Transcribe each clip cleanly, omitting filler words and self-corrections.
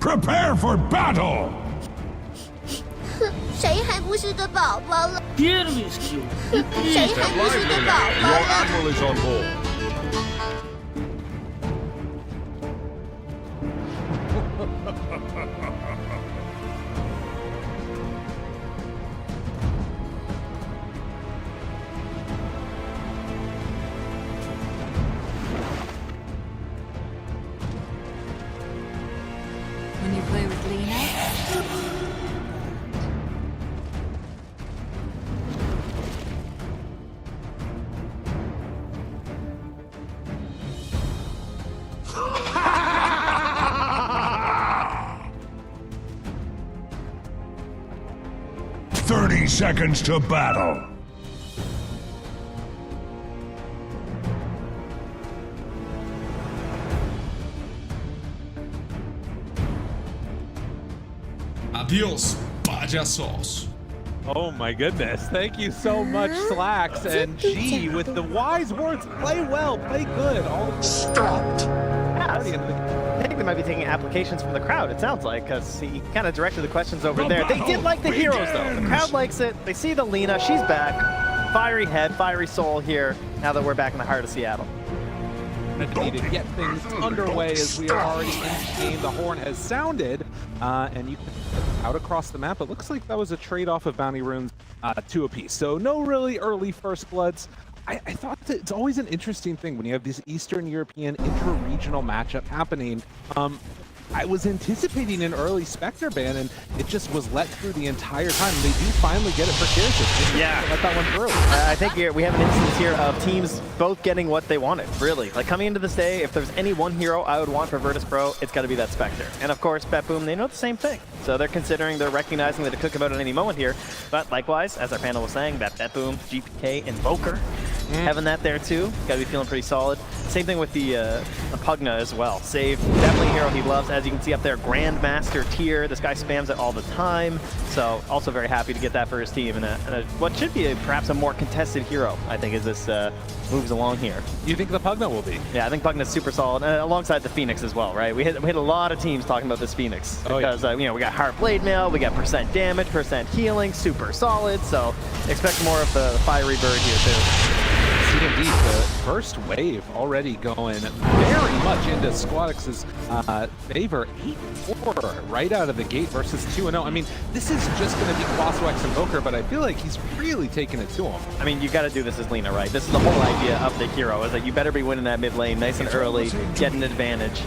Prepare for battle! 谁还不是个宝宝了？ Первый скилл. 谁还不是个宝宝 Your 了？ admiral is on board. When you play with Lena, 30 seconds to battle. Adios, payasos. Oh my goodness. Thank you so much, Slacks and G with the wise words. Play well, play good. Stopped. I think they might be taking applications from the crowd, it sounds like, because he kind of directed the questions over there. They did like the heroes, though. The crowd likes it. They see the Lena. She's back. Fiery head, fiery soul here, now that we're back in the heart of Seattle. Need to get things underway as we are already in the game. The horn has sounded, and you can out across the map. It looks like that was a trade-off of bounty runes, 2 apiece. So no really early first bloods. I thought that it's always an interesting thing when you have this Eastern European inter-regional matchup happening. I was anticipating an early Spectre ban, and it just was let through the entire time. They do finally get it for Kirchhoff. Yeah. Let that one through. I think we have an instance here of teams both getting what they wanted, really. Like, coming into this day, if there's any one hero I would want for VIRTUS.PRO, it's got to be that Spectre. And of course, BETBOOM, they know the same thing. So they're recognizing that it could come out at any moment here. But likewise, as our panel was saying, that BETBOOM, GPK, Invoker, having that there too. Got to be feeling pretty solid. Same thing with the Pugna as well. Save, definitely a hero he loves. As you can see up there, Grandmaster tier. This guy spams it all the time. So also very happy to get that for his team. And what should be perhaps a more contested hero, I think, as this moves along here. You think the Pugna will be? Yeah, I think Pugna's super solid, alongside the Phoenix as well, right? We hit a lot of teams talking about this Phoenix. Because, you know, we got Heart Blade Mail, we got percent damage, percent healing, super solid. So expect more of the fiery bird here too. Indeed, the first wave already going very much into Squadix's favor. 8-4 right out of the gate versus 2-0. I mean, this is just going to be Quaswex Invoker, but I feel like he's really taking it to him. I mean, you got to do this as Lena, right? This is the whole idea of the hero, is that you better be winning that mid lane nice and early, get an advantage.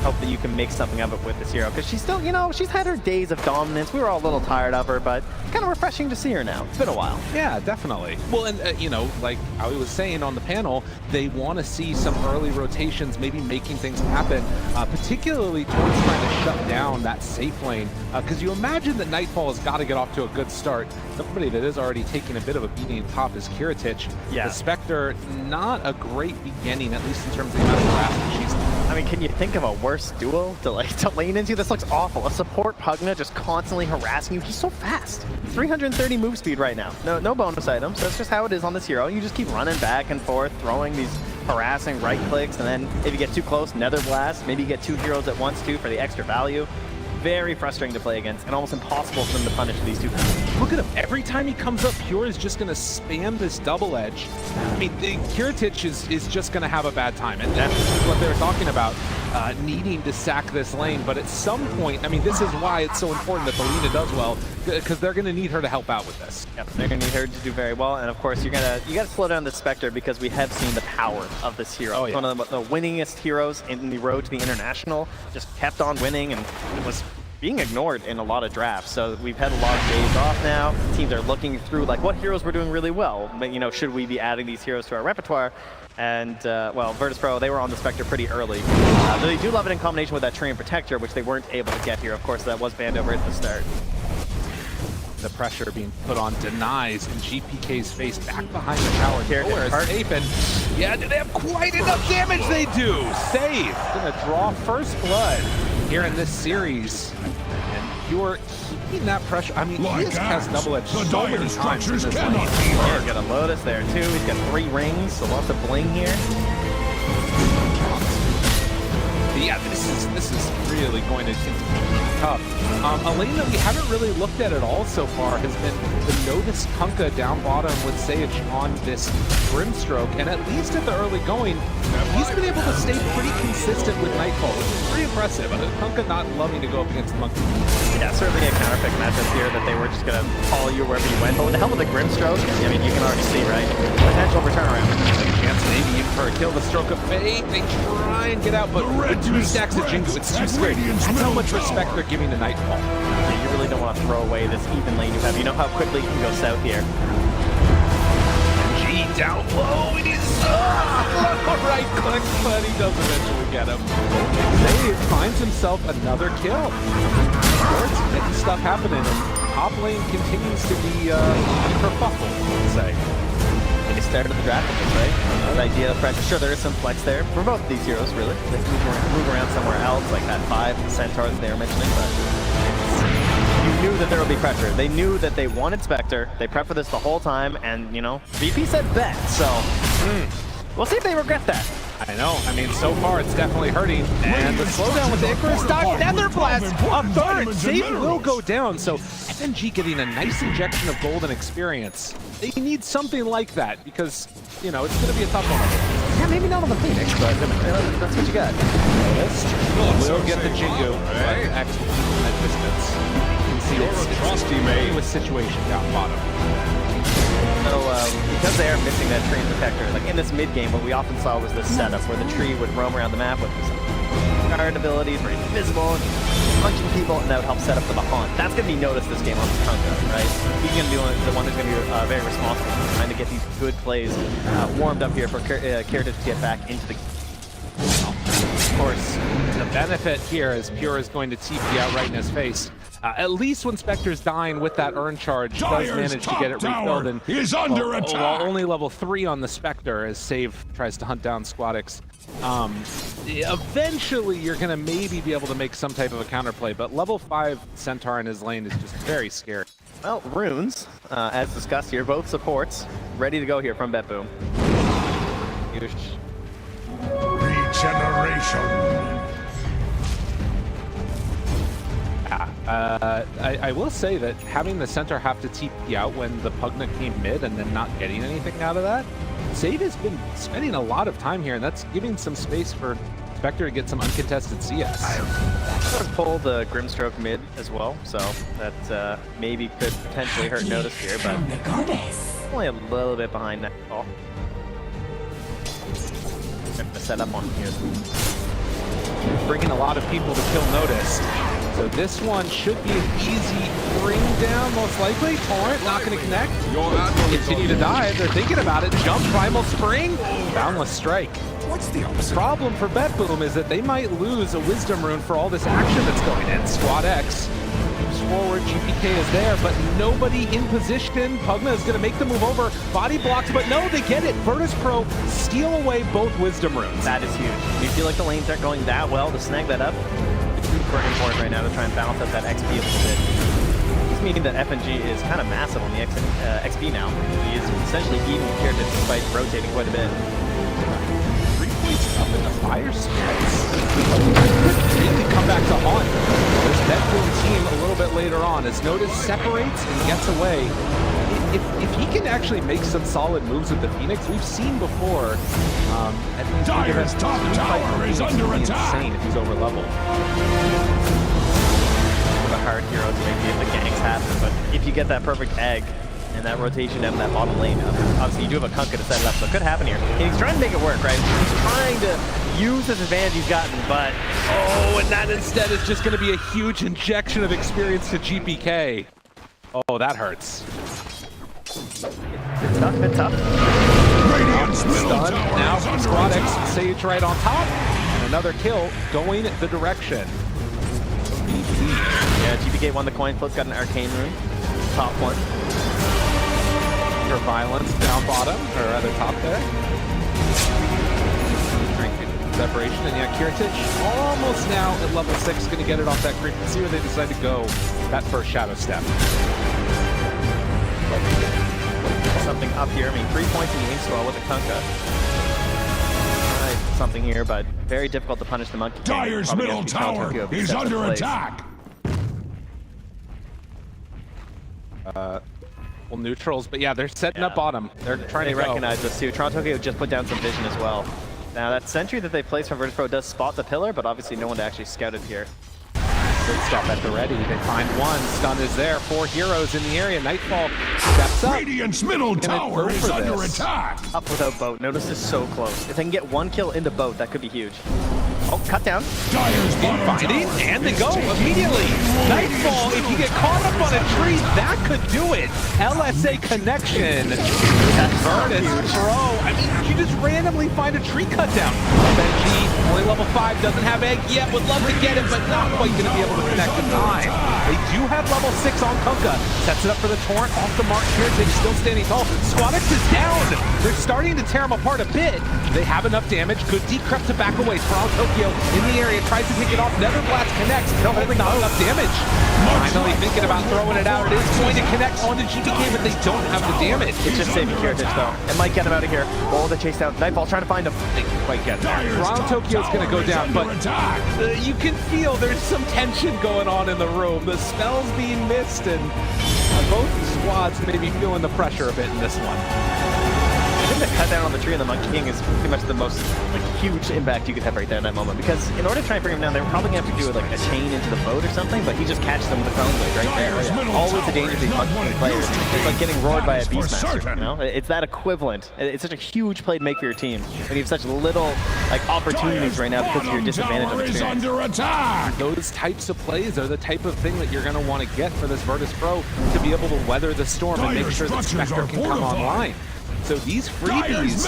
Hope that you can make something of it with this hero, because she's still, you know, she's had her days of dominance. We were all a little tired of her, but kind of refreshing to see her now. It's been a while. Yeah, definitely. Well, and you know, like Ali was saying on the panel, they want to see some early rotations, maybe making things happen, particularly towards trying to shut down that safe lane. Because you imagine that Nightfall has got to get off to a good start. Somebody that is already taking a bit of a beating top is 𝐿𝐼𝐻. Yeah. The Spectre, not a great beginning, at least in terms of the amount of harassment she's. I mean, can you think of a worse duel to lane into? This looks awful. A support Pugna just constantly harassing you. He's so fast. 330 move speed right now. No bonus items. That's just how it is on this hero. You just keep running back and forth, throwing these harassing right clicks, and then if you get too close, Nether Blast. Maybe you get 2 heroes at once too for the extra value. Very frustrating to play against, and almost impossible for them to punish these two guys. Look at him. Every time he comes up, Pure is just going to spam this double edge. I mean, 𝐿𝐼𝐻 is just going to have a bad time, and that's what they were talking about, needing to sack this lane. But at some point, I mean, this is why it's so important that the Lena does well, because they're going to need her to help out with this. Yep, they're going to need her to do very well, and of course, you got to slow down the Spectre, because we have seen the power of this hero. Oh, yeah. One of the winningest heroes in the road to the international. Just kept on winning, and it was being ignored in a lot of drafts. So we've had a lot of days off now. Teams are looking through like what heroes we're doing really well, but you know, should we be adding these heroes to our repertoire? And well, VIRTUS.PRO, they were on the Spectre pretty early. They do love it in combination with that Treant Protector, which they weren't able to get here. Of course, that was banned over at the start. The pressure being put on denies in GPK's face back behind the tower. Here, Nowhere safe, and yeah, do they have quite enough damage? They do. Save. Gonna draw first blood here in this series. And Pure keeping that pressure. I mean, he has cast double edge so many times in this lane. He's got a Lotus there too. He's got 3 rings, so lots of bling here. Yeah, this is really going to continue to be tough. A lane that we haven't really looked at all so far has been the Notice 𝐿𝐴𝐼𝐴 down bottom with 𝐍𝐶𝐭𝐬 on this Grimstroke, and at least at the early going, he's been able to stay pretty consistent with Nightfall, which is pretty impressive. 𝐿𝐴𝐼𝐴 not loving to go up against Monkey. Yeah, certainly a counterpick matchup here that they were just going to follow you wherever you went. But with the help of the Grimstroke, I mean, you can already see, right? Potential for turnaround. Chance maybe even for a kill. The Stroke of Fate, they try and get out, but with 2 stacks of Jingu, it's too scary. That's how much respect they're giving to Nightfall. Yeah, you really don't want to throw away this even lane you have. You know how quickly you can go south here. G down low, he's right click, but he does eventually get him. 𝐍𝐶𝐭𝐬 finds himself another kill. Sports making stuff happening, and top lane continues to be kerfuffle, let's say. They started the draft with this, right? The idea of pressure. Sure, there is some flex there for both of these heroes, really. They move around somewhere else, like that 5 Centaurs they were mentioning, but you knew that there would be pressure. They knew that they wanted Spectre. They prepped for this the whole time, and, you know, VP said bet, so we'll see if they regret that. I know. I mean, so far it's definitely hurting. And the slowdown with the Icarus dodge, Nether Blast, a third. 𝐍𝐶𝐭𝐬 will go down. So FNG getting a nice injection of golden experience. They need something like that because, you know, it's going to be a tough one. Yeah, maybe not on the Phoenix, but that's what you got. We'll get the Jingu, but actually at distance. You can see it's a continuous situation down bottom. So, because they are missing that tree protector, like in this mid-game, what we often saw was this setup where the tree would roam around the map with some guard abilities, where he's invisible, and punching people, and that would help set up for the haunt. That's going to be noticed this game on this 𝐿𝐴𝐼𝐴, right? He's going to be the one who's going to be very responsible for trying to get these good plays warmed up here for 𝐿𝐴𝐼𝐴 to get back into the game. Of course, the benefit here is Pure is going to TP out right in his face. At least when Spectre's dying with that urn charge, does manage to get it refilled, and is under attack. While only level 3 on the Spectre as 𝐍𝐶𝐭𝐬 tries to hunt down 𝐿𝐴𝐼𝐴. Eventually you're going to maybe be able to make some type of a counterplay, but level 5 Centaur in his lane is just very scary. Well, runes, as discussed here, both supports, ready to go here from BETBOOM. Regeneration. I will say that having the Centaur have to TP out when the Pugna came mid and then not getting anything out of that, 𝐍𝐶𝐭𝐬 has been spending a lot of time here, and that's giving some space for Spectre to get some uncontested CS. Sort of pull the Grimstroke mid as well, so that maybe could potentially hurt Notice here, but only a little bit behind Nightfall. Gonna set up on here. Bringing a lot of people to kill Notice. So this one should be an easy bring down, most likely. Torrent not going to connect. Continue to dive. They're thinking about it. Jump, Primal Spring, Boundless Strike. What's the opposite? Problem for BETBOOM is that they might lose a Wisdom Rune for all this action that's going in. Squad X moves forward. 𝐺𝐵K is there, but nobody in position. Pugna is going to make the move over. Body blocks, but no, they get it. VIRTUS.PRO steal away both Wisdom Runes. That is huge. You feel like the lanes aren't going that well to snag that up. Very important right now to try and balance out that XP a little bit. This meaning that FNG is kind of massive on the XP now. He is essentially even here despite rotating quite a bit. 3 points up in the fire spirits. Really come back to haunt this BETBOOM team a little bit later on as Notice separates and gets away. If he can actually make some solid moves with the Phoenix, we've seen before. Dire's top tower is under attack. Insane if he's over leveled. A hard hero to make the ganks happen, but if you get that perfect egg and that rotation down that bottom lane, obviously you do have a 𝐿𝐴𝐼𝐴 to set it up, so it could happen here. And he's trying to make it work, right? He's trying to use this advantage he's gotten, but and that instead is just going to be a huge injection of experience to 𝐺𝐵K. Oh, that hurts. it's tough, it's tough. Radiant's middle Stun, tower now is under Squad X, attack. 𝐍𝐭𝐬 right on top, and another kill going the direction. Yeah, 𝐺𝐵K won the coin flip, got an arcane rune. Top one. For violence down bottom, or rather top there. Separation, and yeah, 𝐿𝐴𝐼𝐴 almost now at level 6, going to get it off that creep. Let's see where they decide to go that first shadow step. Something up here. I mean, 3 points in the game swell with the 𝐿𝐴𝐼𝐴. something here, but very difficult to punish the Monkey King. Dire's middle tower is under attack. Well, neutrals, but yeah, they're setting up bottom. They're trying They to go. recognize this too. Tokyo just put down some vision as well. Now that sentry that they placed from VIRTUS.PRO does spot the pillar, but obviously no one to actually scout it here. Good stuff at the ready. They find one. Stun is there. 4 heroes in the area. Nightfall steps up. Radiant's middle tower is under attack. Up without boat. Notice this is so close. If they can get 1 kill into boat, that could be huge. Oh, cut down. Dire's Finding, and they go immediately. Nightfall, if you get caught up on a tree, that could do it. LSA connection. VIRTUS.PRO. I mean, you just randomly find a tree cut down. Benji, only level 5, doesn't have egg yet. Would love to get it, but not quite going to be able to connect in time. They do have level 6 on Kunkka. Sets it up for the Torrent. Off the mark here. They're still standing tall. Squadix is down. They're starting to tear him apart a bit. They have enough damage. Good decrypt to back away. Tokyo in the area, tries to take it off. Netherblast connects. But it's not enough damage. Finally thinking about throwing it out. It is going to connect onto 𝐍𝐶𝐭, but they don't have the damage. It's just saving 𝐿SA though. It might get him out of here. Oh, the chase down. Nightfall trying to find him. They can quite get there. Tokyo's going to go down, but you can feel there's some tension going on in the room. The spell's being missed, and both squads may be feeling the pressure a bit in this one. I think the cut down on the tree on the Monkey King is pretty much the most huge impact you could have right there in that moment. Because in order to try and bring him down, they were probably going to have to do a chain into the boat or something, but he just catches them with a phone blade right there. Always the danger of these Monkey King players. It's like getting roared by a Beastmaster, you know? It's that equivalent. It's such a huge play to make for your team. When you have such little opportunities right now because of your disadvantage on experience. Those types of plays are the type of thing that you're going to want to get for this VIRTUS.PRO to be able to weather the storm and make sure that Spectre can come online. So these freebies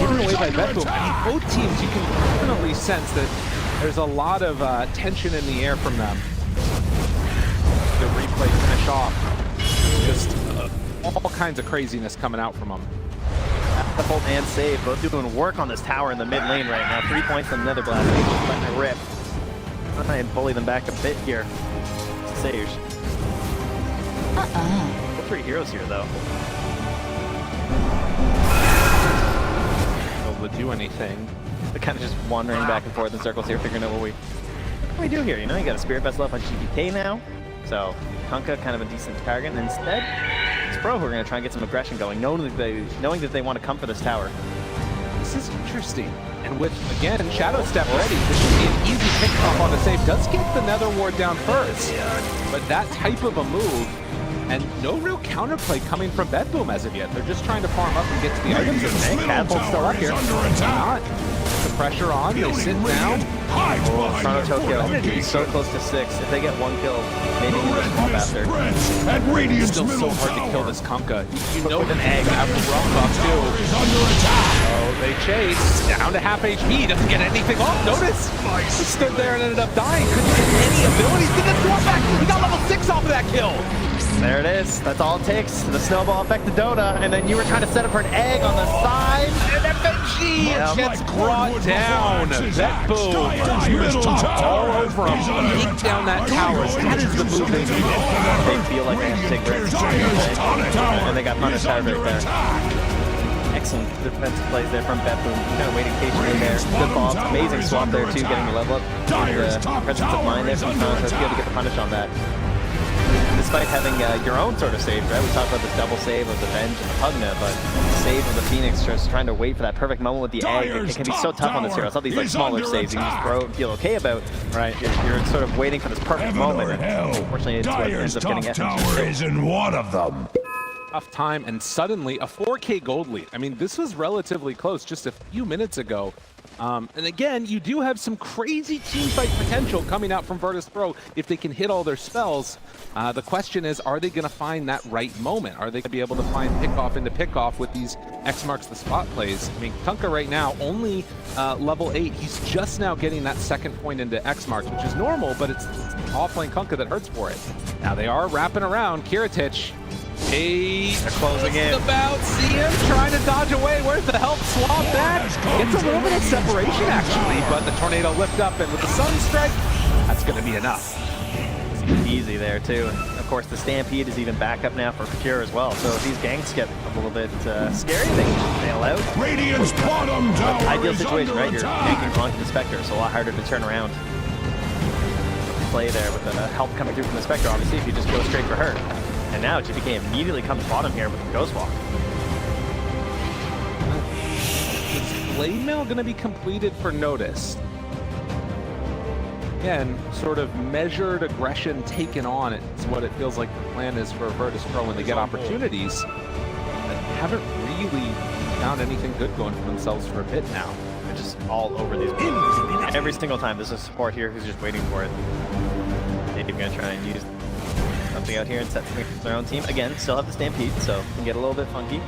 given away by BETBOOM, I mean, both teams, you can definitely sense that there's a lot of tension in the air from them. The replay finish off. Just all kinds of craziness coming out from them. Catapult and save, both doing work on this tower in the mid lane right now. 3 points on Netherblast, just letting it rip. Try and bully them back a bit here. 𝐿SA. The 3 heroes here though. Able to do anything. They're kind of just wandering back and forth in circles here, figuring out what we do here. You know, you got a Spirit Vessel up on 𝐍𝐶𝐭 now, so Kunkka kind of a decent target. And instead, it's Pro who are going to try and get some aggression going, knowing that they want to come for this tower. This is interesting. And with, again, Shadow Step ready, this should be an easy pick-off on the save. Does get the Nether Ward down first, but that type of a move, and no real counterplay coming from BETBOOM as of yet. They're just trying to farm up and get to the items. Catapult's still up here. Not. The pressure on, they sit down. Tokyo, so close to 6. If they get 1 kill, maybe he will pop after. It's still so hard to kill this Kunkka. You know an egg after rough buff too. Oh, they chase. Down to half HP. Doesn't get anything off. Notice. He stood there and ended up dying. Couldn't get any abilities. Didn't throw it back. He got level 6 off of that kill. There it is. That's all it takes. The snowball effect to Dota, and then you were trying to set up for an egg on the side. And then Benji gets brought down. BETBOOM all over him. Peek down that tower. That is the move they need. They feel like they have to take risks. And they got punished out right there. Excellent defensive plays there from BETBOOM. Kind of waiting patiently there. Good ball. Amazing swap there too, getting the level up. And the presence of mind there from Tokyo to get the punish on that. Despite having your own sort of save, right? We talked about this double save of the Venge and the Pugna, but save of the Phoenix, just trying to wait for that perfect moment with the egg. It can be so tough on this hero. It's not these smaller saves you can just throw and feel okay about, right? You're sort of waiting for this perfect moment. Unfortunately, it's what ends up getting FNG. Isn't one of them. Tough time, and suddenly a 4K gold lead. I mean, this was relatively close just a few minutes ago. And again, you do have some crazy team fight potential coming out from VIRTUS.PRO if they can hit all their spells. The question is, are they going to find that right moment? Are they going to be able to find pickoff into pickoff with these X marks the spot plays? I mean, Kunkka right now only level 8. He's just now getting that second point into X marks, which is normal, but it's offlane Kunkka that hurts for it. Now they are wrapping around 𝐿SA. They're closing in. About see him trying to dodge away. Where's the help swap that? Gets a little bit of separation actually, but the tornado lift up, and with the sun strike, that's going to be enough. Easy there too. of course, the Stampede is even back up now for Procure as well. So if these ganks get a little bit scary, they can bail out. Radiant's bottom tower Ideal is situation, under right? You're attack. ganking onto the Spectre, so a lot harder to turn around. Play there with the help coming through from the Spectre, obviously, if you just go straight for her. And now GPK immediately comes bottom here with the Ghost Walk. Is Blade Mail going to be completed for Notice? Again, sort of measured aggression taken on. It's what it feels like the plan is for VIRTUS.PRO when they get opportunities. But haven't really found anything good going for themselves for a bit now. They're just all over these. Every single time there's a support here who's just waiting for it. They're going to try and use something out here and set something for their own team. Again, still have the Stampede, so can get a little bit funky.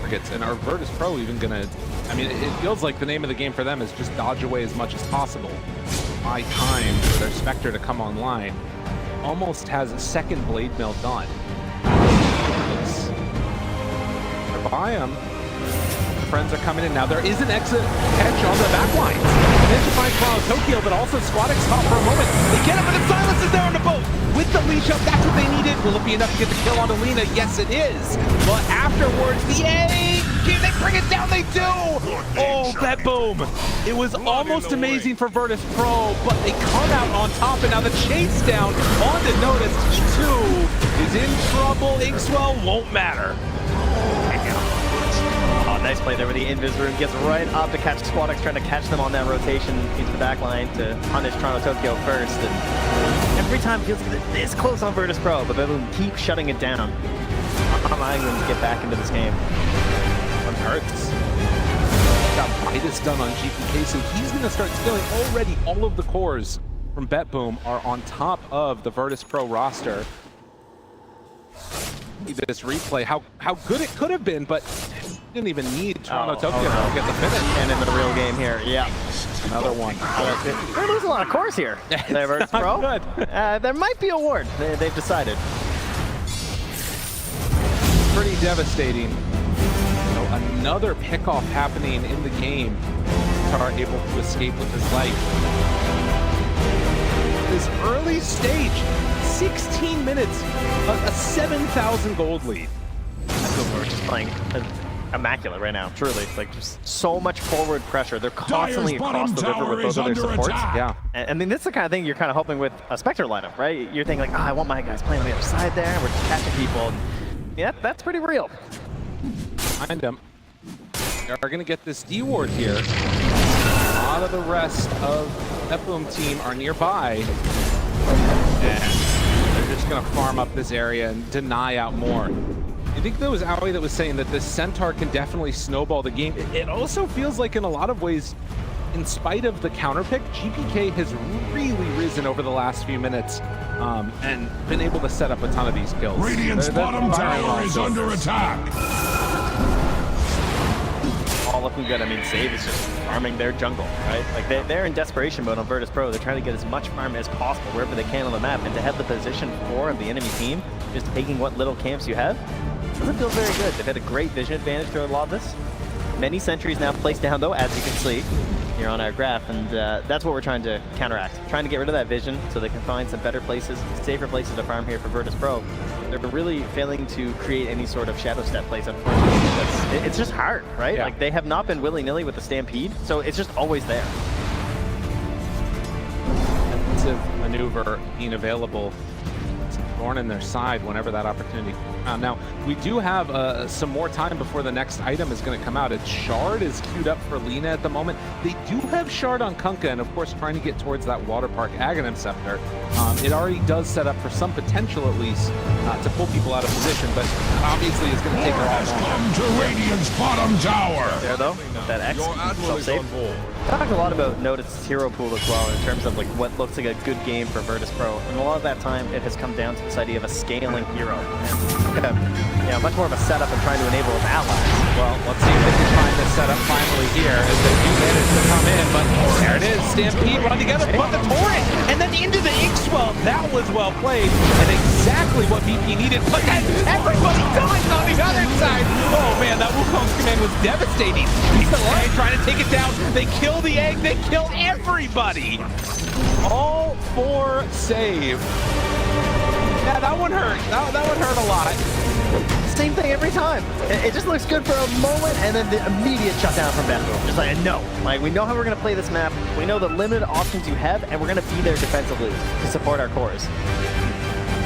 Targets, and are VIRTUS.PRO even gonna, I mean, it feels like the name of the game for them is just dodge away as much as possible. Buy time for their Spectre to come online. Almost has a second Blade Mail done. They're by him. Friends are coming in now. There is an exit catch on the back lines. Then to find 𝐍𝐨𝐭𝐢𝐿𝐼𝐼, but also 𝐶𝐺𝐷𝐿 spot for a moment. They get him, but the silence is there on the boat. With the leash up, that's what they needed. Will it be enough to get the kill on Alina? Yes, it is. But afterwards, the A, can they bring it down? They do. Oh, BETBOOM. It was almost amazing for VIRTUS.PRO, but they come out on top, and now the chase down on the Notice. E2 is in trouble. 𝐄𝐧𝐯𝐢𝐴𝐿 won't matter. Oh, nice play there with the Invis Rune. Gets right up to catch 𝐶𝐺𝐷𝐿, trying to catch them on that rotation into the back line to punish Toronto first. And every time it feels like they're this close on VIRTUS.PRO, but BETBOOM keep shutting it down. Not allowing them to get back into this game. One hurts. Got Midas done on GPK, so he's going to start stealing already. All of the cores from BETBOOM are on top of the VIRTUS.PRO roster. This replay, how good it could have been, but didn't even need Toronto to get the finish. And in the real game here, yeah. Another one. They're losing a lot of cores here. They're VIRTUS.PRO. There might be a ward. They've decided. Pretty devastating. So another pickoff happening in the game. Tar able to escape with his life. This early stage, 16 minutes, a 7,000 gold lead. We're just playing immaculate right now, truly. Like, just so much forward pressure. They're constantly across the river with both of their supports. Yeah. And I mean, this is the kind of thing you're kind of hoping with a Spectre lineup, right? You're thinking like, oh, I want my guys playing on the other side there. We're just catching people. And, yeah, that's pretty real. Behind him. They are going to get this D ward here. A lot of the rest of the BETBOOM team are nearby. And they're just going to farm up this area and deny out more. I think there was 𝐿𝐼 that was saying that this Centaur can definitely snowball the game. It also feels like in a lot of ways, in spite of the counter pick, GPK has really risen over the last few minutes and been able to set up a ton of these kills. Radiant's bottom tower is under attack. All looking good. I mean, 𝐍𝐸 is just farming their jungle, right? Like, they're in desperation mode on VIRTUS.PRO. They're trying to get as much farm as possible wherever they can on the map, and to have the position 4 of the enemy team, just taking what little camps you have, doesn't feel very good. They've had a great vision advantage through a lot of this. Many sentries now placed down, though, as you can see here on our graph, and that's what we're trying to counteract. Trying to get rid of that vision so they can find some better places, safer places to farm here for VIRTUS.PRO. They're really failing to create any sort of shadow step plays, unfortunately, because it's just hard, right? Yeah. Like, they have not been willy-nilly with the Stampede, so it's just always there. Defensive maneuver being available. Thorn in their side whenever that opportunity comes around. Now, we do have some more time before the next item is going to come out. It's Shard is queued up for Lina at the moment. They do have Shard on 𝐿𝐼𝐿, and of course trying to get towards that Water Park Aghanim Scepter. It already does set up for some potential, at least, to pull people out of position, but obviously it's going to take a lot longer. Come to Radiant's bottom tower. There, though, that X self-save. Talked a lot about Notice's hero pool as well in terms of like what looks like a good game for VIRTUS.PRO, and a lot of that time it has come down to this idea of a scaling hero. Yeah, much more of a setup and trying to enable his allies. Well, let's see if they can find this setup finally here as they do manage to come in, but there it is, Stampede run together, but the torrent, and then into the 𝐄𝐧𝐸𝐿. That was well played, and exactly exactly what VP needed, but then everybody dies on the other side. Oh man, that Wukong's command was devastating. BPA trying to take it down. They kill the egg, they kill everybody. All for save. Yeah, that one hurt. That one hurt a lot. Same thing every time. It just looks good for a moment, and then the immediate shutdown from BETBOOM. Just like, no. Like, we know how we're going to play this map. We know the limited options you have, and we're going to be there defensively to support our cores.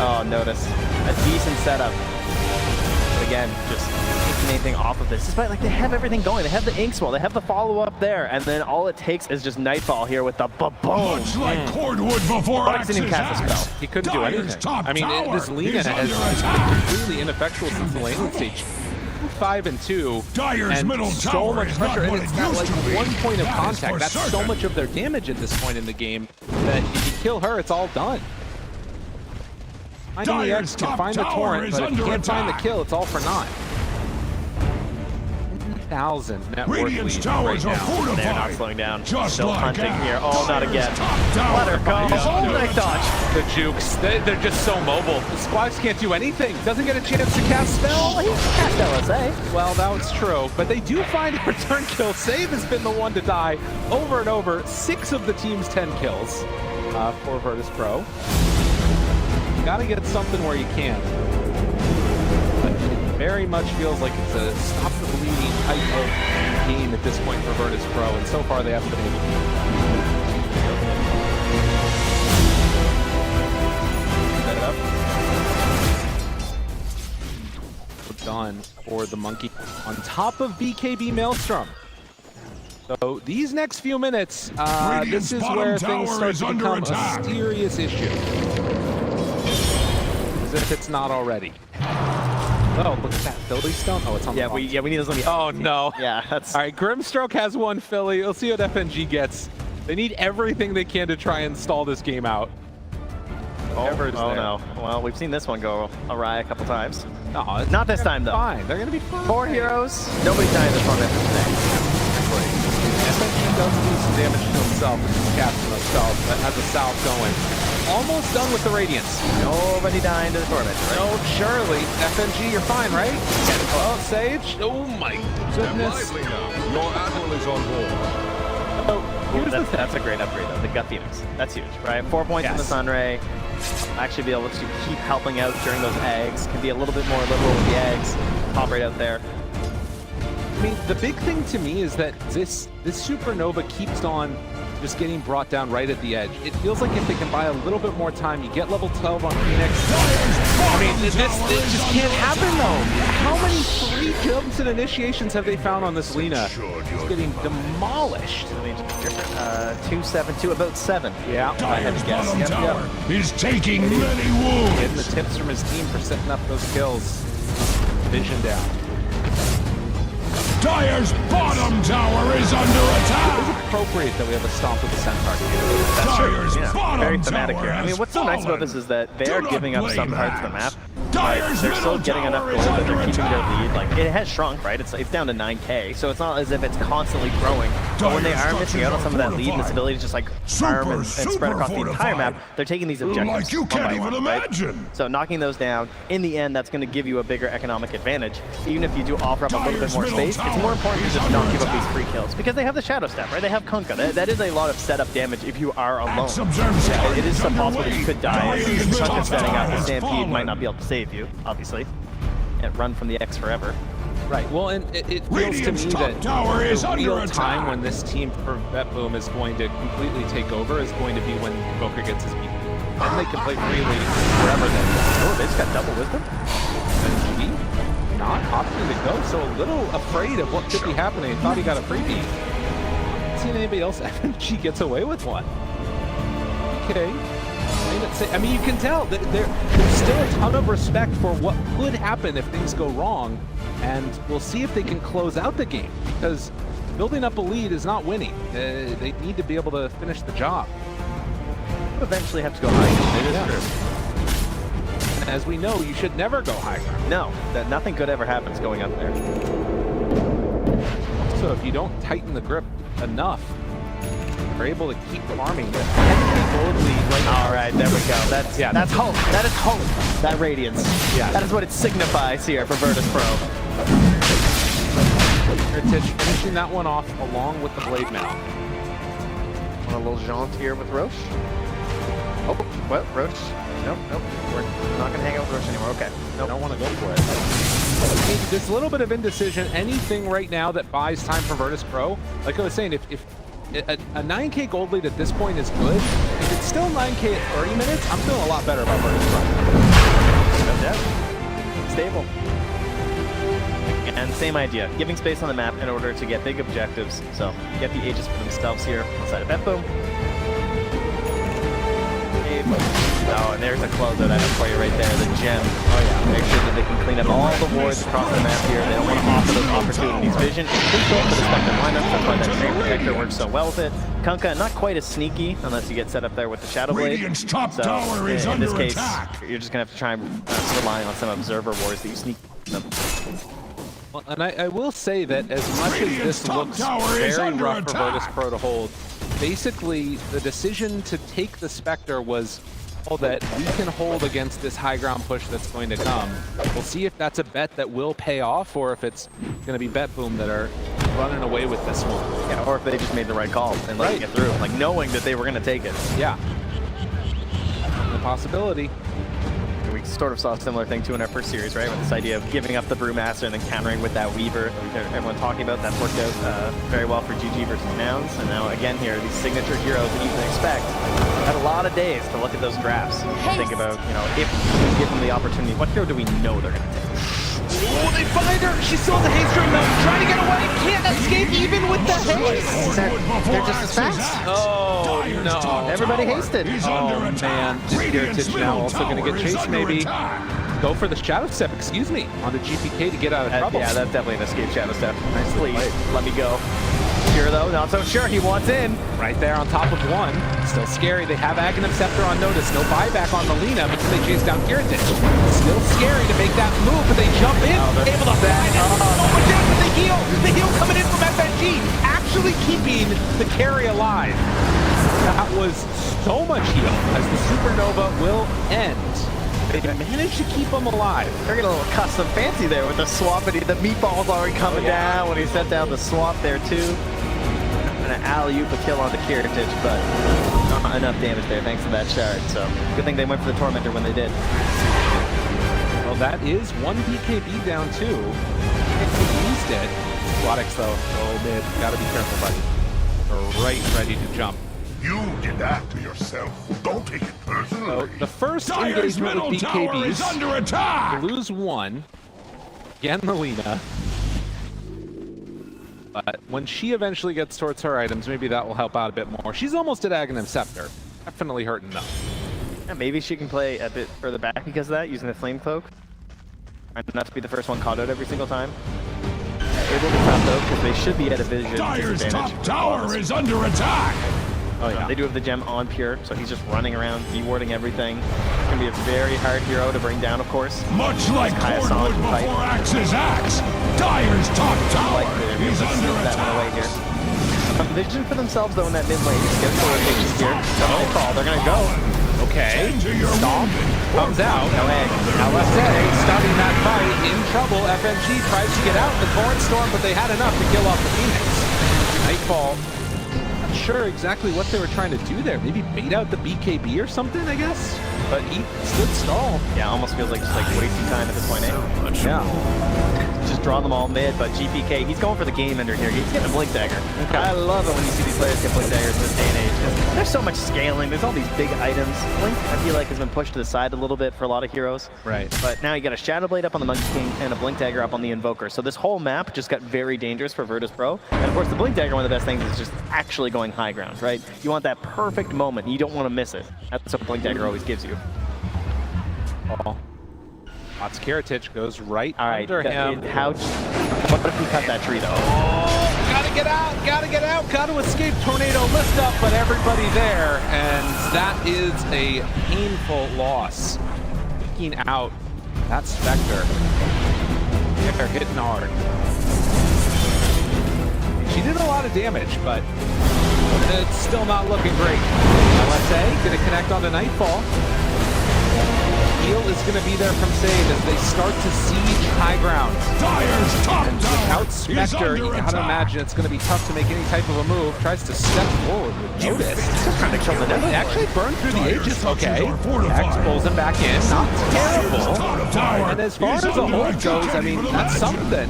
Oh, notice. A decent setup. But again, just taking anything off of this. Despite, like, they have everything going. They have the ink swell. They have the follow-up there. And then all it takes is just Nightfall here with the ba-boom. Much like cordwood before Bucks didn't even cast a spell. He couldn't do anything. I mean, this Lina has been completely ineffectual since the lane stage. 5 and 2, Dyer's and middle so tower much is pressure, not and what it's it not used like to be. 1 point of That is contact. for That's so certain. much of their damage at this point in the game that if you kill her, it's all done. Finding the X can find the torrent, but if you can't find the kill, it's all for naught. 10,000 net worth Radiant's lead towers right are now. fortified. They're not slowing down. Just Still like hunting that. here. Oh, not again. Dyer's top Let her go. tower is Oh, under nice dodge. The jukes, they're just so mobile. The Squawks can't do anything. Doesn't get a chance to cast spell. He cast LSA. Well, that was true, but they do find a return kill. Save has been the one to die over and over. 6 of the team's 10 kills for VIRTUS.PRO. You gotta get something where you can. But it very much feels like it's a stop the bleeding type of game at this point for VIRTUS.PRO, and so far they haven't been able to. Set it up. Done for the monkey on top of BKB Maelstrom. So these next few minutes, this is where things start to become a serious issue. As if it's not already. Oh, look at that Philly stone. Oh, it's on the wrong. We need those on the. Oh no. Yeah, that's. All right, Grimstroke has one Philly. We'll see what FNG gets. They need everything they can to try and stall this game out. Oh there. no. Well, we've seen this one go awry a couple times. No, it's Not this time though. fine. They're gonna be fine. 4 heroes. Nobody's dying this one today. FNG does do some damage to himself with his casting themselves, but has a salve going. Almost done with the Radiance. Nobody dying to the torment. No, surely. FNG, you're fine, right? Oh, Sage. Oh my goodness. Your admiral is on board. Oh, here's the thing. That's a great upgrade though. The Gut Phoenix. That's huge, right? 4 points in the Yes. Sunray. Actually be able to keep helping out during those eggs. Can be a little bit more liberal with the eggs. Pop right out there. I mean, the big thing to me is that this supernova keeps on just getting brought down right at the edge. It feels like if they can buy a little bit more time, you get level 12 on Phoenix. I mean, this just can't happen though. How many 3 jumps and initiations have they found on this Lina? It's getting demolished. 2-7-2, about 7. Yeah, I had Dyer's to guess. bottom Yep, tower yep. is taking many Getting the wounds. tips from his team for setting up those kills. Vision down. Dyer's bottom tower is under It attack. is appropriate that we have a stomp with the Centaur. Dyer's Yeah, bottom very tower thematic here. I mean, what's so nice about this is that they are giving up some parts of the map. Dyer's They're still middle getting enough tower gold is that they're under keeping their attack. lead. Like, it has shrunk, right? It's down to 9k, so it's not as if it's constantly growing. But when they are missing out on some of that lead and this ability to just like farm and spread across the entire map, they're taking these objectives Like you one by can't even one, right? imagine. So knocking those down, in the end, that's going to give you a bigger economic advantage. Even if you do offer up a little bit more space, it's more important to just not give up these free kills. Because they have the Shadow Step, right? They have Kunkka. That is a lot of setup damage if you are alone. Yeah, it is so possible that you could die. Kunkka setting up the Stampede might not be able to save you, obviously. And run from the X forever. Right, well, and it feels to me that tower is the under real attack. time when this team for BETBOOM is going to completely take over is going to be when Invoker gets his beat. Then they can play freely forever then. Oh, they just got double wisdom. FNG not opting to go, so a little afraid of what could be happening. Thought he got a freebie. Haven't seen anybody else. FNG gets away with one. Okay. I mean, you can tell that there's still a ton of respect for what could happen if things go wrong, and we'll see if they can close out the game, because building up a lead is not winning. They need to be able to finish the job. You'll eventually have to go high. It is true. And as we know, you should never go high ground. No, that nothing good ever happens going up there. So if you don't tighten the grip enough, are able to keep farming. The 10K gold lead right now. All right, there we go. That's hope. That is hope. That radiance. Yeah. That is what it signifies here for VIRTUS.PRO. 𝐿𝐼𝐼 finishing that one off along with the blade mail. Want a little jaunt here with Roche? Oh, well, Roche. Nope. We're not going to hang out with Roche anymore. Okay. Nope. Don't want to go for it. There's a little bit of indecision. Anything right now that buys time for VIRTUS.PRO, like I was saying, if a 9K gold lead at this point is good, if it's still 9K at 30 minutes, I'm feeling a lot better about VIRTUS.PRO. No doubt. Stable. And same idea, giving space on the map in order to get big objectives. So get the Aegis for themselves here inside of BETBOOM. Oh, and there's a closeout item for you right there, the gem. Oh yeah, make sure that they can clean up all the wards across the map here. They don't want to offer those opportunities. Vision is crucial for the Spectre lineup. That's why that Train Protector works so well with it. 𝐿𝐼𝐼, not quite as sneaky unless you get set up there with the Shadow Blade. So in this case, you're just going to have to try and rely on some Observer wards that you sneak them. Well, and I will say that as much as this looks very rough for VIRTUS.PRO to hold, basically the decision to take the Spectre was all that we can hold against this high ground push that's going to come. We'll see if that's a bet that will pay off or if it's going to be BETBOOM that are running away with this one. Yeah, or if they just made the right call and let it get through, like knowing that they were going to take it. Yeah. A possibility. We sort of saw a similar thing too in our first series, right? With this idea of giving up the Brewmaster and then countering with that Weaver. Everyone talking about that worked out very well for GG versus Nouns. And now again here, these signature heroes that you can expect. Had a lot of days to look at those drafts and think about, you know, if we give them the opportunity, what hero do we know they're going to take? Oh, they find her! She's still in the haste room though, trying to get away, can't escape even with the haste! They're just as fast. Oh, no. Everybody hasted. Oh, man. 𝐿𝐼𝐼 now also going to get chased, maybe. Go for the Shadow Step, excuse me, on the GPK to get out of trouble. Yeah, that's definitely an escape Shadow Step. Nicely played. Let me go. Sure, though, not so sure. He wants in. Right there on top of one. Still scary. They have Aghanim Scepter on notice. No buyback on Melina because they chase down 𝐿𝐼𝐼. Still scary to make that move, but they jump in. Able to find it. Oh, but down with the heal. The heal coming in from FNG. Actually keeping the carry alive. That was so much heal as the Supernova will end. They managed to keep him alive. They're getting a little custom fancy there with the swap. The meatball's already coming down when he set down the swap there too. And an alley-oop a kill onto 𝐿𝐼𝐼, but not enough damage there thanks to that shard. So good thing they went for the Tormentor when they did. Well, that is one BKB down too. He's dead. Aquatics though, oh mid, gotta be careful, buddy. They're right ready to jump. You did that to yourself. Don't take it personally. So the first engagement with BKBs, lose one. Again, Melina. But when she eventually gets towards her items, maybe that will help out a bit more. She's almost at Aghanim Scepter. Definitely hurting though. Yeah, maybe she can play a bit further back because of that, using the Flame Cloak. And not to be the first one caught out every single time. It will be tough though, because they should be at a vision Dire's disadvantage. top tower is under attack. Oh yeah. They do have the gem on Pure, so he's just running around, de-warding everything. It's going to be a very hard hero to bring down, of course. Much like Cordwood before Axe's axe, Dire's top tower is under that one away attack. here. Vision for themselves though in that mid lane. Just get the rotations here. Don't they fall? They're going to go. Okay. Stomp comes out. LSA starting that fight in trouble. FNG tries to get out the Torrent Storm, but they had enough to kill off the Phoenix. Nightfall. Not sure exactly what they were trying to do there. Maybe bait out the BKB or something, I guess. But he stood stall. Yeah, almost feels like just like wasting time at this point, eh? Yeah. Just draw them all mid, but GPK, he's going for the game ender here. He's getting a Blink Dagger. Okay. I love it when you see these players get Blink Daggers in this day and age. There's so much scaling. There's all these big items. Blink, I feel like, has been pushed to the side a little bit for a lot of heroes. Right. But now you got a Shadow Blade up on the Monkey King and a Blink Dagger up on the Invoker. So this whole map just got very dangerous for VIRTUS.PRO. And of course, the Blink Dagger, one of the best things is just actually going high ground, right? You want that perfect moment. You don't want to miss it. That's what Blink Dagger always gives you. Oh. 𝐿𝐼𝐼 goes right under him. What if we cut that tree though? Oh, gotta get out, gotta get out, gotta escape. Tornado lift up, but everybody there, and that is a painful loss. Taking out that Spectre. They're hitting hard. She did a lot of damage, but It's still not looking great. LSA gonna connect onto Nightfall. Heal is going to be there from Save as they start to siege high ground. Dire's top And tower without is Spectre, you under gotta attack. imagine it's going to be tough to make any type of a move. Tries to step forward with Notice. Just trying to kill the They Nether. actually burned through the Dire's Aegis, structures okay. are fortified. X pulls him back in, not terrible. Top tower And as far is as the under hold attack. goes, I mean, For the that's legend. something.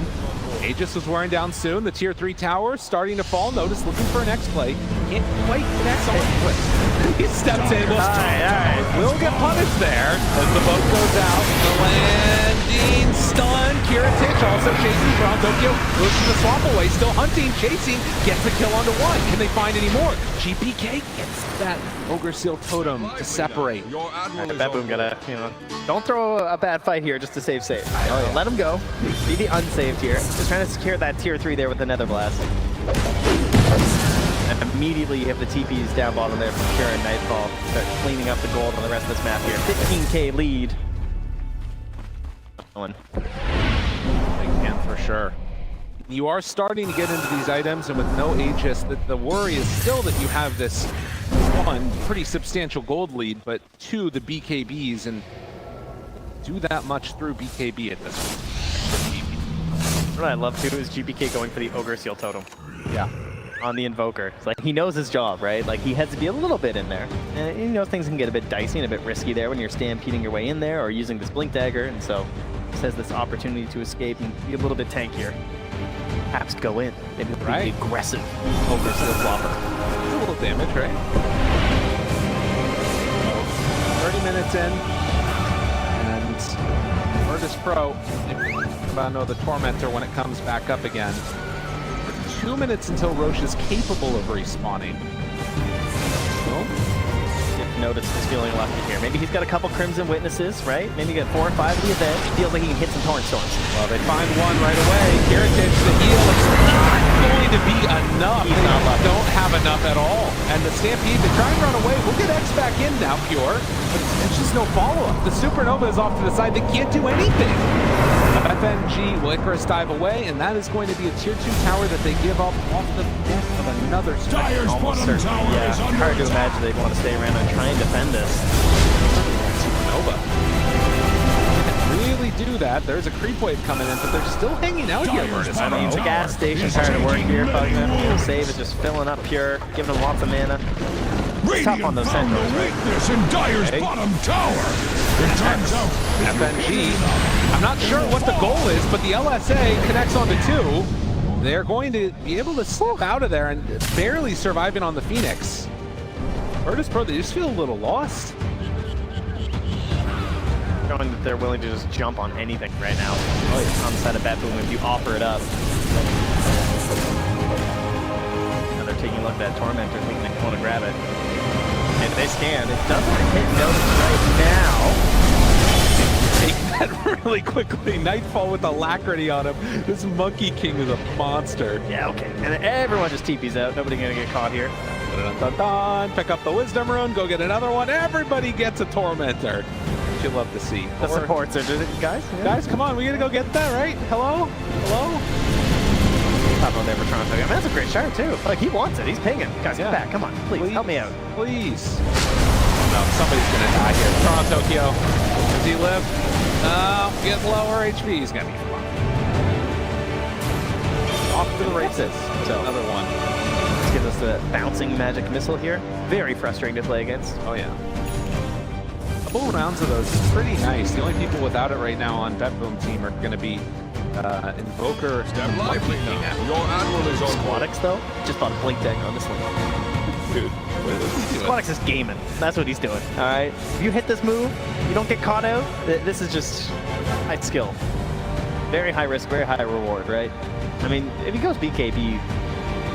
Aegis was wearing down soon. The tier 3 tower starting to fall. Notice looking for an X-play. Can't quite connect on it. He steps in. Will get punished there as the boat goes out. The landing stun. 𝐍𝐸𝐼𝐻 also chasing 𝐍𝐸𝐼𝐻. Moves to the swamp away. Still hunting, chasing. Gets the kill onto one. Can they find any more? GPK gets that 𝐍𝐸𝐼𝐻 Totem to separate. Your admiral is BETBOOM on gotta, don't throw a bad fight here just to save safe. Let him go. Be the unsaved here. Just trying to secure that tier 3 there with the Nether Blast. And immediately you have the TPs down bottom there from Cure and Nightfall. Start cleaning up the gold on the rest of this map here. 15k lead. One. They can for sure. You are starting to get into these items, and with no Aegis, the worry is still that you have this, one, pretty substantial gold lead, but two, the BKBs, and do that much through BKB at this point. What I love too is GPK going for the 𝐍𝐸𝐼𝐻 Totem Yeah. on the Invoker. It's like he knows his job, right? Like he has to be a little bit in there. And you know things can get a bit dicey and a bit risky there when you're stampeding your way in there or using this Blink Dagger, and so this has this opportunity to escape and be a little bit tankier. Perhaps go in. Maybe a Right. aggressive 𝐍𝐸𝐼𝐻 flopper. It's a little damage, right? 30 minutes in, and VIRTUS.PRO, about know the Tormentor when it comes back up again. 2 minutes until Roche is capable of respawning. Well, Notice is feeling lucky here. Maybe he's got a couple Crimson Witnesses, right? Maybe get 4 or 5 of the event. Feels like he can hit some Torrent Storms. well, they find one right away. 𝐍𝐸𝐼𝐻, the heal is not going to be enough. He's They not lucky. don't have enough at all. And the Stampede, they try and run away. We'll get X back in now, Pure. But it's just no follow-up. The Supernova is off to the side. They can't do anything. FNG will Icarus dive away, and that is going to be a tier 2 tower that they give up off the death of another strike. Dire's Almost bottom certainly, tower yeah. is under Hard to attack. imagine they'd want to stay around and try and defend this. Supernova. Can't really do that. There's a creep wave coming in, but they're still hanging out here, Dire's Virtus. I mean, the tower gas station's is hard to taking work here. damage. Save is just filling up Pure, giving him lots of mana. It's tough on Radiant those found Sentinels, a right? weakness in Dire's Okay. bottom tower. It turns out FNG. I'm not sure what the goal is, but the LSA connects onto 2. They're going to be able to slip out of there and barely surviving on the Phoenix. VIRTUS.PRO, they just feel a little lost. Showing that they're willing to just jump on anything right now. On the side of BETBOOM if you offer it up. Now they're taking a look at that Tormentor, thinking they want to grab it. And they scan. It doesn't hit Notice right now. Take that really quickly. Nightfall with alacrity on him. This Monkey King is a monster. Yeah, okay. And everyone just TP's out. Nobody gonna get caught here. Dun, dun, dun. Pick up the Wisdom Rune, go get another one. Everybody gets a Tormentor. Which you love to see. The supports are just, guys. Yeah. Guys, come on, we gotta go get that, right? Hello? Hello? Top on there for Toronto. I mean, that's a great shot too. Like he wants it. He's pinging. Guys, Yeah. get back. Come on, please help me out. Please. Oh, no, somebody's gonna die here. Toronto, 𝐿𝐸𝐼𝐻. Does he live? No, get lower HP. He's gonna be fine. Off to the races. So another one. Let's give us the bouncing magic missile here. Very frustrating to play against. Oh yeah. A couple rounds of those is pretty nice. The only people without it right now on BETBOOM team are gonna be Invoker Step lively now. Your admiral is on board. Squadix though, just bought a Blink Dagger on this one. Dude, what is he doing? Squadix is gaming. That's what he's doing. All right. If you hit this move, you don't get caught out. This is just high skill. Very high risk, very high reward, right? I mean, if he goes BKB,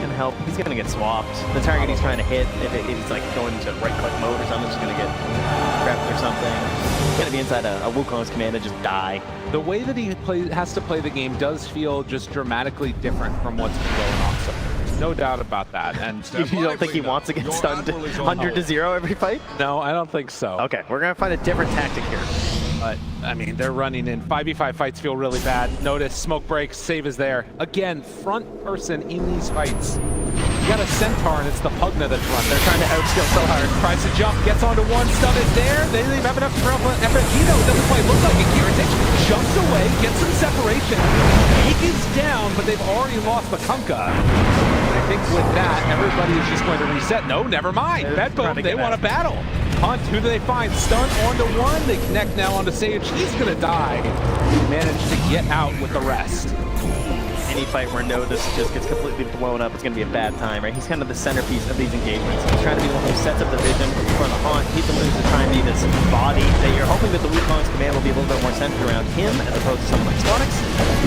can help. He's gonna get swapped. The target he's trying to hit, if it's like going into right-click mode or something, it's gonna get prepped or something. He's gonna be inside a 𝐿𝐸𝐼𝐻's command and just die. The way that he has to play the game does feel just dramatically different from what's been going on. So there's no doubt about that. And You don't think he wants to get stunned 100-0 every fight? no, I don't think so. Okay, we're gonna find a different tactic here. But I mean, they're running in 5v5 fights feel really bad. Notice smoke breaks, save is there. Again, front person in these fights. You got a Centaur, and it's the Pugna that's run. They're trying to outskill so hard. Tries to jump, gets onto one, stun is there. They have enough to throw up FFG though. It doesn't quite look like it. 𝐍𝐸𝐼𝐻 jumps away, gets some separation. He is down, but they've already lost 𝐿𝐿𝐿𝐿𝐿. I think with that, everybody is just going to reset. No, never mind. BETBOOM, they want to battle. Hunt, who do they find? Stun onto one. They connect now onto 𝐍𝐸𝐻. He's going to die. Managed to get out with the rest. Any fight where Nodus just gets completely blown up, it's going to be a bad time, right? He's kind of the centerpiece of these engagements. He's trying to be the one who sets up the vision for the Haunt. He's the one who's trying to be this body that you're hoping that the 𝐿𝐿𝐿𝐿𝐿 command will be a little bit more centered around him as opposed to someone like Sonics.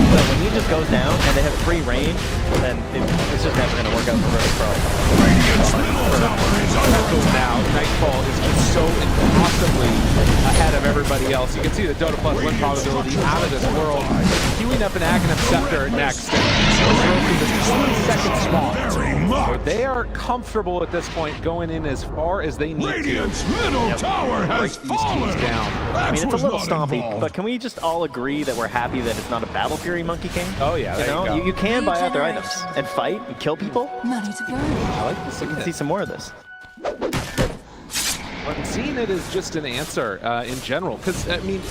But when he just goes down and they have free range, then it's just never going to work out for VIRTUS.PRO. Now, Nightfall is just so impossibly ahead of everybody else. You can see the Dota Plus win probability out of this world. Queuing up an Aghanim Scepter next. This 20-second spawn. So they are comfortable at this point going in as far as they need Radiant's to. middle tower has fallen. Down. I mean, it's a was little not stompy, involved. but can we just all agree that we're happy that it's not a Battle Fury Monkey King? Oh yeah, there you go. You can buy out their items and fight and kill people. Money to burn. I like this. We can see some more of this. I'm seeing it as just an answer in general, because I mean,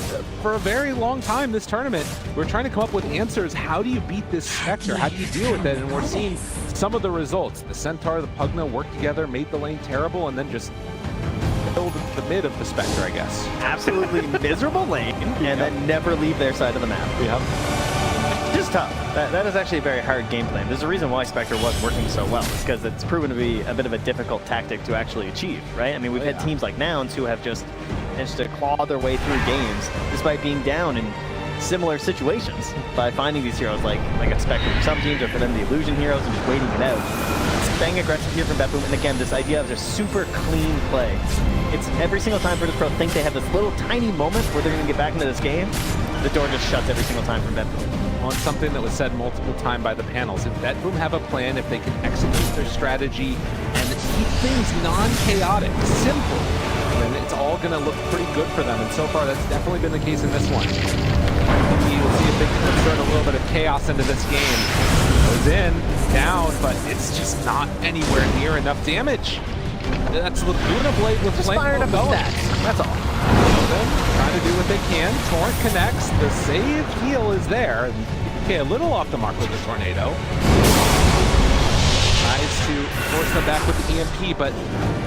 for a very long time this tournament, we're trying to come up with answers. How do you beat this Spectre? How do you deal with it? And we're seeing some of the results. The Centaur, the Pugna worked together, made the lane terrible, and then just killed the mid of the Spectre, I guess. Absolutely miserable lane, and then never leave their side of the map. Just tough. That is actually a very hard game plan. There's a reason why Spectre was working so well. It's because it's proven to be a bit of a difficult tactic to actually achieve, right? I mean, we've had teams like Nouns who have just managed to claw their way through games despite being down in similar situations by finding these heroes like a Spectre for some teams, or for them the Illusion heroes, and just waiting it out. It's bang aggressive here from BETBOOM, and again, this idea of just super clean play. It's every single time VIRTUS.PRO think they have this little tiny moment where they're going to get back into this game, the door just shuts every single time from BETBOOM. On something that was said multiple times by the panels, if BETBOOM have a plan, if they can execute their strategy and keep things non-chaotic, simple, then it's all going to look pretty good for them. And so far, that's definitely been the case in this one. You'll see if they can insert a little bit of chaos into this game. Goes in, down, but it's just not anywhere near enough damage. That's Laguna Blade with Just firing up the going. stats. That's all. Trying to do what they can. Torrent connects. The save heal is there. Okay, a little off the mark with the tornado. Tries to force them back with the EMP, but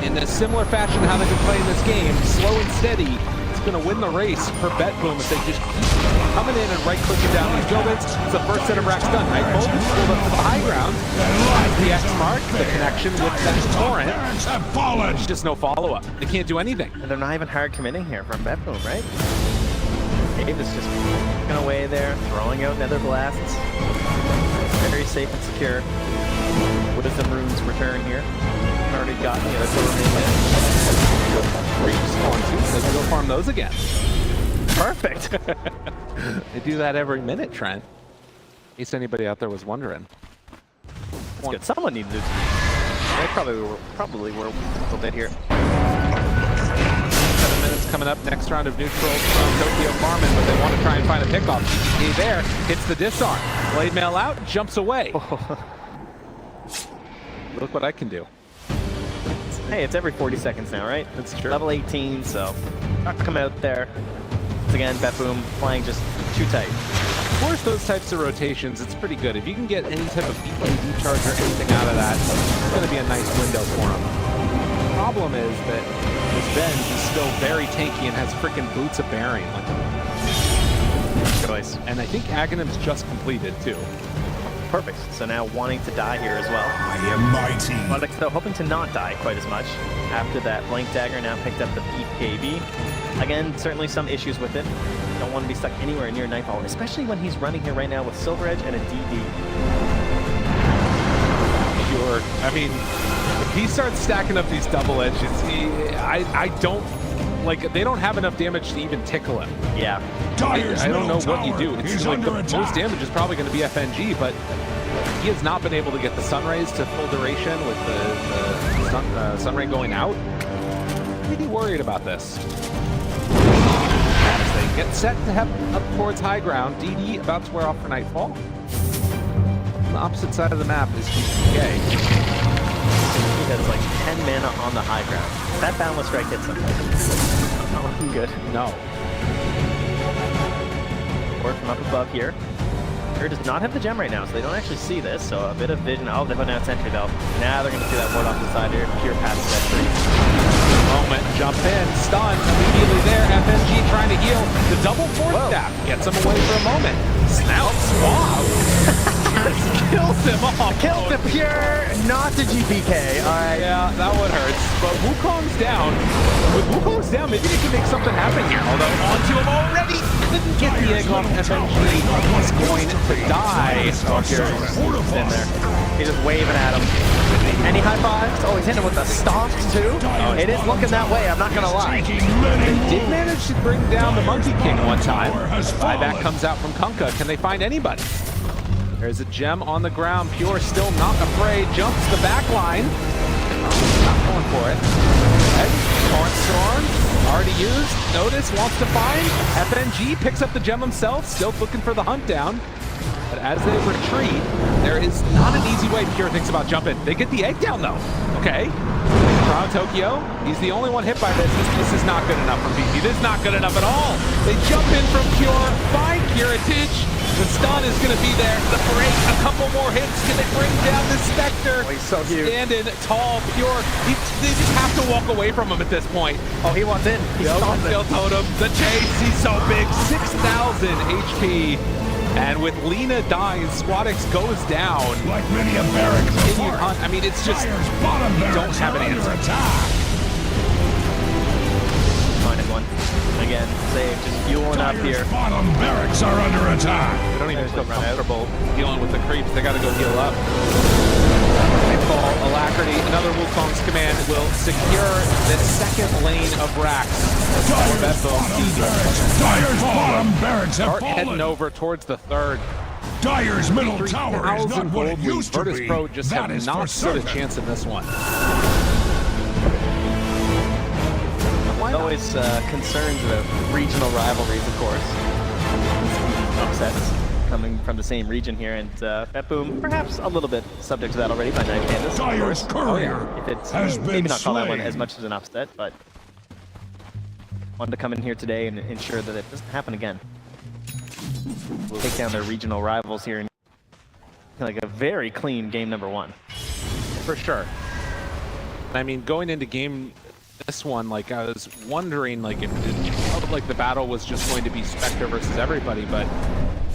in a similar fashion to how they've been playing this game, slow and steady, it's going to win the race for BETBOOM if they just keep coming in and right-clicking down these buildings. It's the first set of racks done. Nightfall is pulled up to the high ground. The X mark, the connection with that torrent. There's just no follow-up. They can't do anything. And they're not even hard committing here from BETBOOM, right? Dave is just going away there, throwing out nether blasts. Very safe and secure. Wisdom runes return here. Already got the Let's go farm those again. Perfect. They do that every minute, Trent. In case anybody out there was wondering. That's good. Someone needed to. They probably were a little bit here. 7 minutes coming up. Next round of neutrals from Tokyo Farming, but they want to try and find a pickoff. He there hits the disarm. Blade mail out, jumps away. Look what I can do. Hey, it's every 40 seconds now, right? That's true. Level 18, so not come out there. Once again, BETBOOM playing just too tight. Force those types of rotations, it's pretty good. If you can get any type of BKB charge or anything out of that, it's going to be a nice window for him. The problem is that this Benz is still very tanky and has freaking boots of bearing. Choice. And I think Aghanim's just completed too. Perfect. So now wanting to die here as well. I am mighty. But though hoping to not die quite as much after that Blink Dagger now picked up the BKB. Again, certainly some issues with it. Don't want to be stuck anywhere near Nightfall, especially when he's running here right now with Silver Edge and a DD. Sure. I mean, if he starts stacking up these double edges, I don't, like, they don't have enough damage to even tickle him. Yeah. I don't know what you do. He's It's like the under attack. most damage is probably going to be FNG, but he has not been able to get the Sunrays to full duration with the Sunray going out. Pretty worried about this. As they get set to head up towards high ground, DD about to wear off for Nightfall. On the opposite side of the map is DPK. He has like 10 mana on the high ground. That Boundless Strike hits him. Not looking good. No. Or from up above here. Here does not have the gem right now, so they don't actually see this. So a bit of vision. Oh, they put down sentry though. Now they're going to see that ward off the side here. Pure pass sentry. Moment, jump in, stun, immediately there. FNG trying to heal. The double force staff gets him away for a moment. Snout Swab. Kills him off. Kills the Pure, not the GPK. All right. Yeah, that one hurts. But Wukong's down. With Wukong's down, maybe they can make something happen here. Although onto him already. Couldn't get the egg off FNG. He's going to die. Oh, Pure is in there. He's just waving at him. Any high fives? Oh, he's hitting with the stomp too. Oh, it is looking that way, I'm not gonna lie. They did manage to bring down the Monkey King one time. Buyback comes out from Kunkka. Can they find anybody? There's a gem on the ground. Pure still not afraid. Jumps the back line. Not going for it. Torrent Storm, already used. Notice, wants to find. FNG picks up the gem himself. Still looking for the hunt down. But as they retreat, there is not an easy way Pure thinks about jumping. They get the egg down though. Okay. Tokyo, he's the only one hit by this. This is not good enough from BP. This is not good enough at all. They jump in from Pure, find 𝐿𝐼𝐼𝐼. The stun is going to be there. The break, a couple more hits. Can they bring down the Spectre? Oh, he's so huge. Standing tall, Pure. They just have to walk away from him at this point. Oh, he wants in. He's still totem. The chase, he's so big. 6,000 HP. And with Lina dying, SquadX goes down. Like many a barracks Continued hunt. I mean, it's just, you don't have an answer. Finding one. Again, save, just fueling up here. Bottom barracks are under attack. They don't even feel comfortable dealing with the creeps. They got to go heal up. They fall. Alacrity. Another Wukong's command will secure the second lane of racks. Dyer's bottom barracks have Start fallen. heading over towards the third. Dyer's middle tower is not what it used to be. VIRTUS.PRO just That have is not for stood a certain. chance in this one. Always concerns about regional rivalries, of course. Upsets coming from the same region here, and BETBOOM perhaps a little bit subject to that already by Night Pandas. Dyer's courier If it's has been maybe not call that one slain. as much as an upset, but wanted to come in here today and ensure that it doesn't happen again. We'll take down their regional rivals here in like a very clean game number one. For sure. I mean, going into this one, like I was wondering, like if it felt like the battle was just going to be Spectre versus everybody, but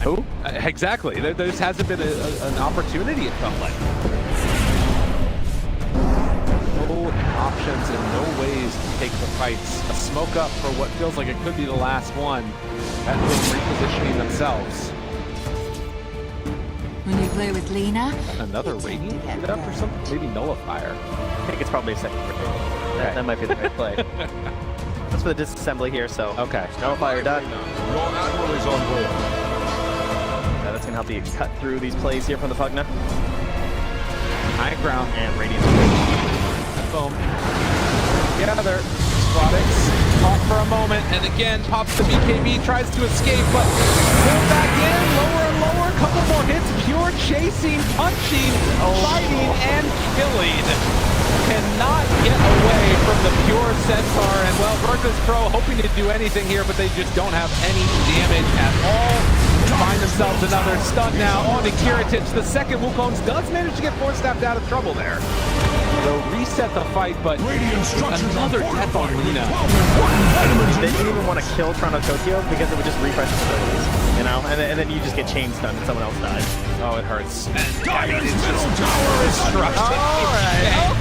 who? Exactly. There just hasn't been an opportunity. It felt like no options and no ways to take the fights. A smoke up for what feels like it could be the last one. That was repositioning themselves. When you play with Lina, Another Radiant hit up or something? Maybe Nullifier. I think it's probably a second. That might be the right play. That's for the disassembly here, so. Okay. Nullifier done. Your admiral is on board. That's gonna help you cut through these plays here from the Pugna. High ground. And Radiant. Boom. Together. SquadX caught for a moment, and again pops the BKB, tries to escape, but pulled back in, lower and lower, couple more hits, Pure chasing, punching, fighting, and killing. Cannot get away from the Pure Centaur, and well, VIRTUS.PRO hoping to do anything here, but they just don't have any damage at all. Find themselves another stun now on to 𝐿𝐼𝐼𝐼. The second Wukong does manage to get Force Staffed out of trouble there. They'll reset the fight, but another death on Lina. They didn't even want to kill Toronto Tokyo because it would just refresh the abilities, you know? And then you just get chain stunned and someone else dies. Oh, it hurts. Dyer's middle tower is struck.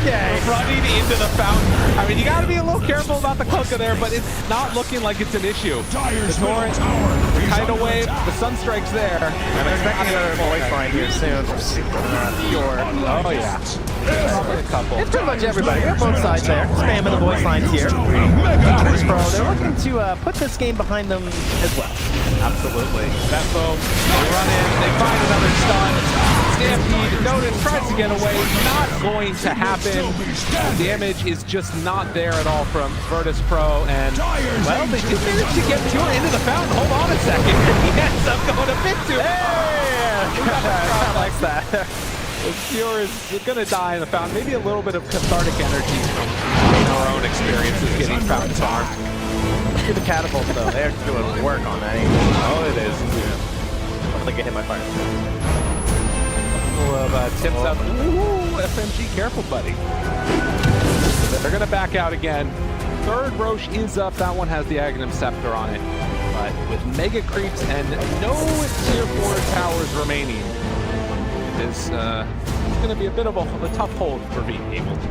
Okay. Running into the fountain. I mean, you got to be a little careful about the Kunkka there, but it's not looking like it's an issue. Dyer's The middle torrent, tower is tidal under wave, attack. the sunstrike's there. I'm expecting another voice line here soon. Pure. Oh, yeah. Probably a couple. It's pretty much everybody. We have both sides there. Spamming the voice lines here. VIRTUS.PRO, they're looking to put this game behind them as well. Absolutely. That boom. They run in. They find another stun. Stampede. Notice tries to get away. Not going to happen. The damage is just not there at all from VIRTUS.PRO. And, well, they did manage to get Pure into the fountain. Hold on a second. He ends up going a bit too. Hey! I like that. Fior is going to die in the fountain. Maybe a little bit of cathartic energy from our own experiences getting fountain farmed. Look at the catapult though. They're doing work on that. Oh, it is. I don't think I hit my fire. Tips out. Ooh, FMG, careful, buddy. They're going to back out again. Third Roche is up. That one has the Aghanim Scepter on it. But with mega creeps and no tier 4 towers remaining, it's going to be a bit of a tough hold for being able to.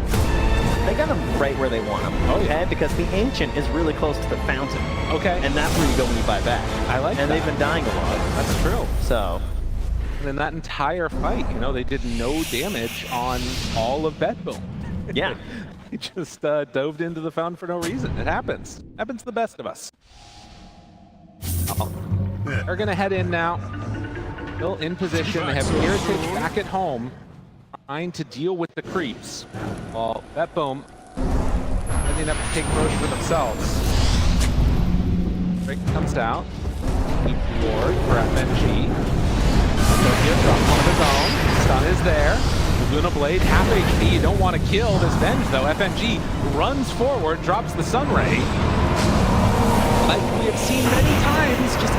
They got them right where they want them. Oh, yeah. Okay? Because the Ancient is really close to the fountain. Okay. And that's where you go when you buy back. I like and that. They've been dying a lot. That's true. So. And in that entire fight, you know, they did no damage on all of BETBOOM. Yeah. He just dove into the fountain for no reason. It happens. Happens to the best of us. They're going to head in now. Still in position. They have Heritage back at home, trying to deal with the creeps. While BETBOOM ending up to take Roche for themselves. Break comes down. Deep ward for FMG. Here drops one of his own. Stun is there. Laguna Blade, half HP. You don't want to kill this Venge, though. FMG runs forward, drops the Sunray. Like we have seen many times, just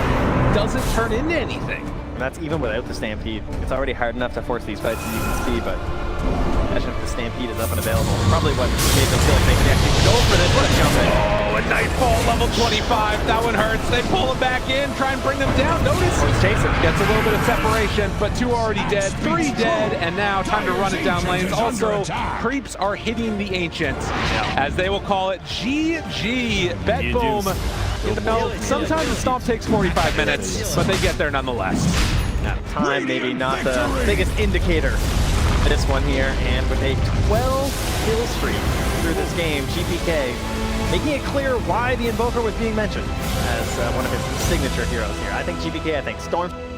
doesn't turn into anything. And that's even without the Stampede. It's already hard enough to force these fights, as you can see, but imagine if the Stampede is up and available. Probably what made them feel like they could actually go for this. What a jump in. Oh, a Nightfall, level 25. That one hurts. They pull him back in, try and bring them down. Notice Jason gets a little bit of separation, but 2 already dead, 3 dead, and now time to run it down lanes. Also, creeps are hitting the Ancients, as they will call it GG. BETBOOM. You know, sometimes the stomp takes 45 minutes, but they get there nonetheless. Now, time maybe not the biggest indicator for this one here, and with a 12 kill streak through this game, GPK making it clear why the Invoker was being mentioned as one of his signature heroes here. I think GPK, I think Storm